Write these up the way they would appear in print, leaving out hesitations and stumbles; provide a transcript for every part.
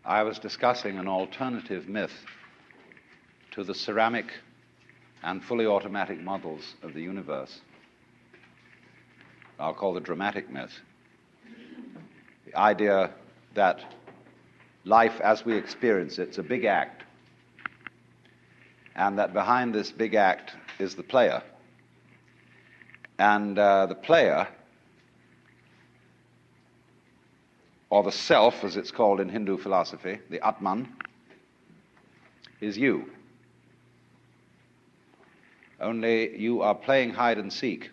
I was discussing an alternative myth to the ceramic and fully automatic models of the universe. I'll call the dramatic myth. The idea that life as we experience it's a big act, and that behind this big act is the player. And the player, or the self, as it's called in Hindu philosophy, the Atman, is you. Only you are playing hide and seek,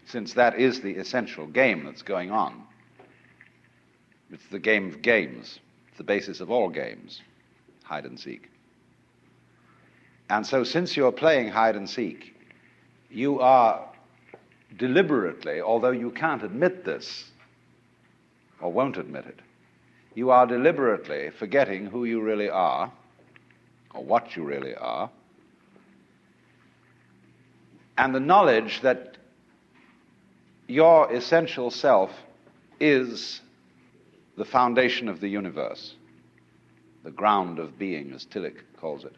since that is the essential game that's going on. It's the game of games. It's the basis of all games, hide and seek. And so since you're playing hide and seek, you are deliberately, although you can't admit this, or won't admit it, you are deliberately forgetting who you really are, or what you really are, and the knowledge that your essential self is the foundation of the universe, the ground of being, as Tillich calls it,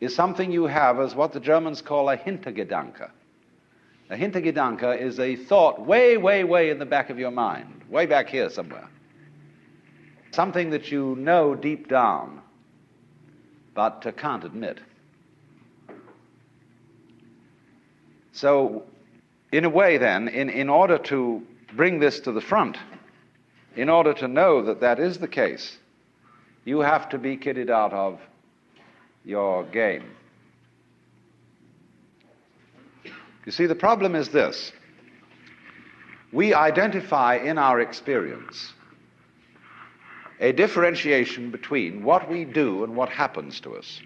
is something you have as what the Germans call a Hintergedanke. A Hintergedanke is a thought way, way, way in the back of your mind, way back here somewhere. Something that you know deep down, but can't admit. So, in a way then, in order to bring this to the front, in order to know that that is the case, you have to be kidded out of your game. You see, the problem is this. We identify in our experience a differentiation between what we do and what happens to us.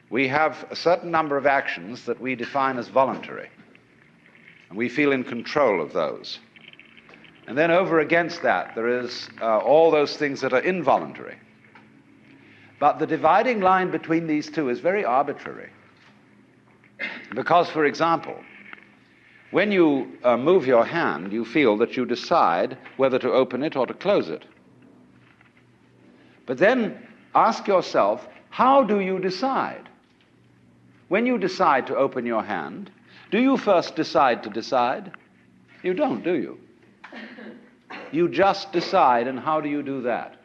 We have a certain number of actions that we define as voluntary, and we feel in control of those. And then over against that, there is all those things that are involuntary. But the dividing line between these two is very arbitrary. Because, for example, when you move your hand, you feel that you decide whether to open it or to close it. But then ask yourself, how do you decide? When you decide to open your hand, do you first decide to decide? You don't, do you? You just decide, and how do you do that?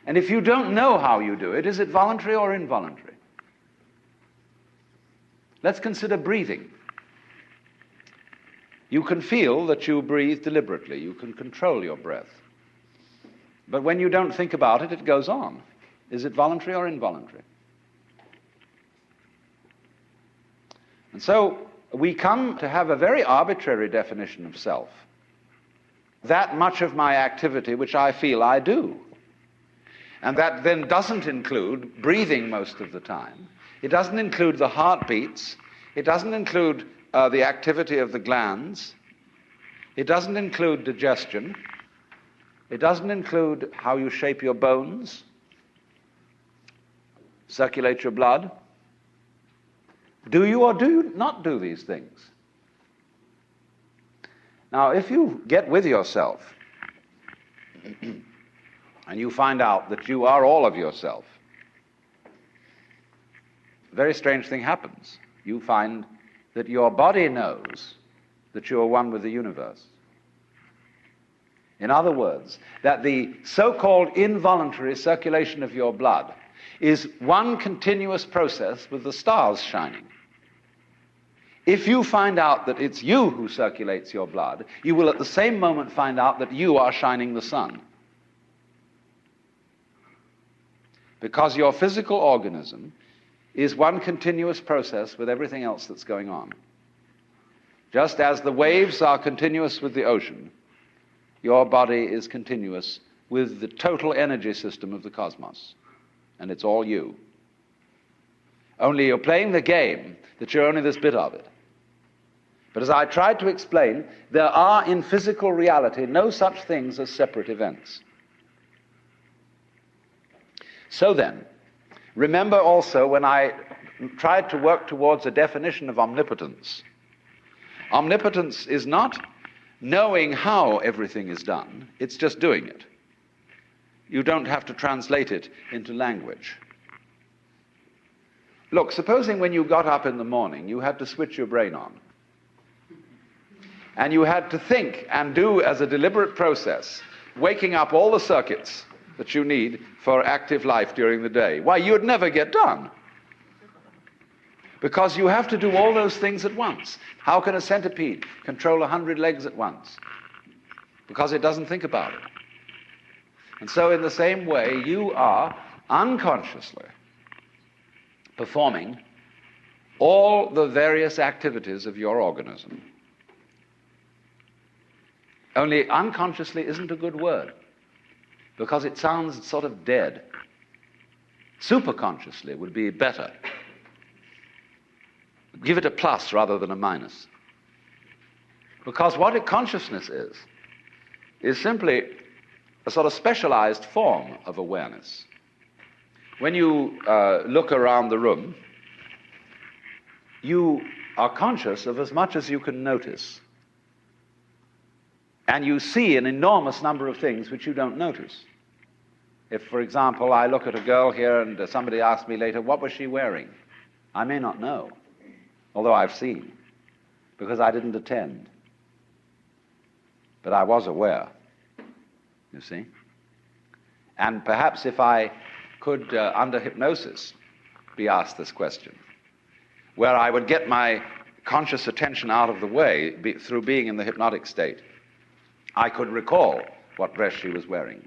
And if you don't know how you do it, is it voluntary or involuntary? Let's consider breathing. You can feel that you breathe deliberately. You can control your breath. But when you don't think about it, it goes on. Is it voluntary or involuntary? And so we come to have a very arbitrary definition of self. That much of my activity which I feel I do. And that then doesn't include breathing most of the time. It doesn't include the heartbeats. It doesn't include the activity of the glands. It doesn't include digestion. It doesn't include how you shape your bones, circulate your blood. Do you or do you not do these things? Now, if you get with yourself and you find out that you are all of yourself, a very strange thing happens. You find that your body knows that you are one with the universe. In other words, that the so-called involuntary circulation of your blood is one continuous process with the stars shining. If you find out that it's you who circulates your blood, you will at the same moment find out that you are shining the sun. Because your physical organism is one continuous process with everything else that's going on. Just as the waves are continuous with the ocean, your body is continuous with the total energy system of the cosmos. And it's all you. Only you're playing the game that you're only this bit of it. But as I tried to explain, there are in physical reality no such things as separate events. So then, remember also when I tried to work towards a definition of omnipotence. Omnipotence is not knowing how everything is done. It's just doing it. You don't have to translate it into language. Look, supposing when you got up in the morning, you had to switch your brain on. And you had to think and do as a deliberate process, waking up all the circuits that you need for active life during the day. Why, you'd never get done. Because you have to do all those things at once. How can a centipede control 100 legs at once? Because it doesn't think about it. And so in the same way, you are unconsciously performing all the various activities of your organism. Only unconsciously isn't a good word, because it sounds sort of dead. Superconsciously would be better. Give it a plus rather than a minus. Because what a consciousness is simply a sort of specialized form of awareness. When you look around the room, you are conscious of as much as you can notice. And you see an enormous number of things which you don't notice. If, for example, I look at a girl here and somebody asks me later, what was she wearing? I may not know, although I've seen, because I didn't attend. But I was aware, you see. And perhaps if I could, under hypnosis, be asked this question, where I would get my conscious attention out of the way through being in the hypnotic state, I could recall what dress she was wearing.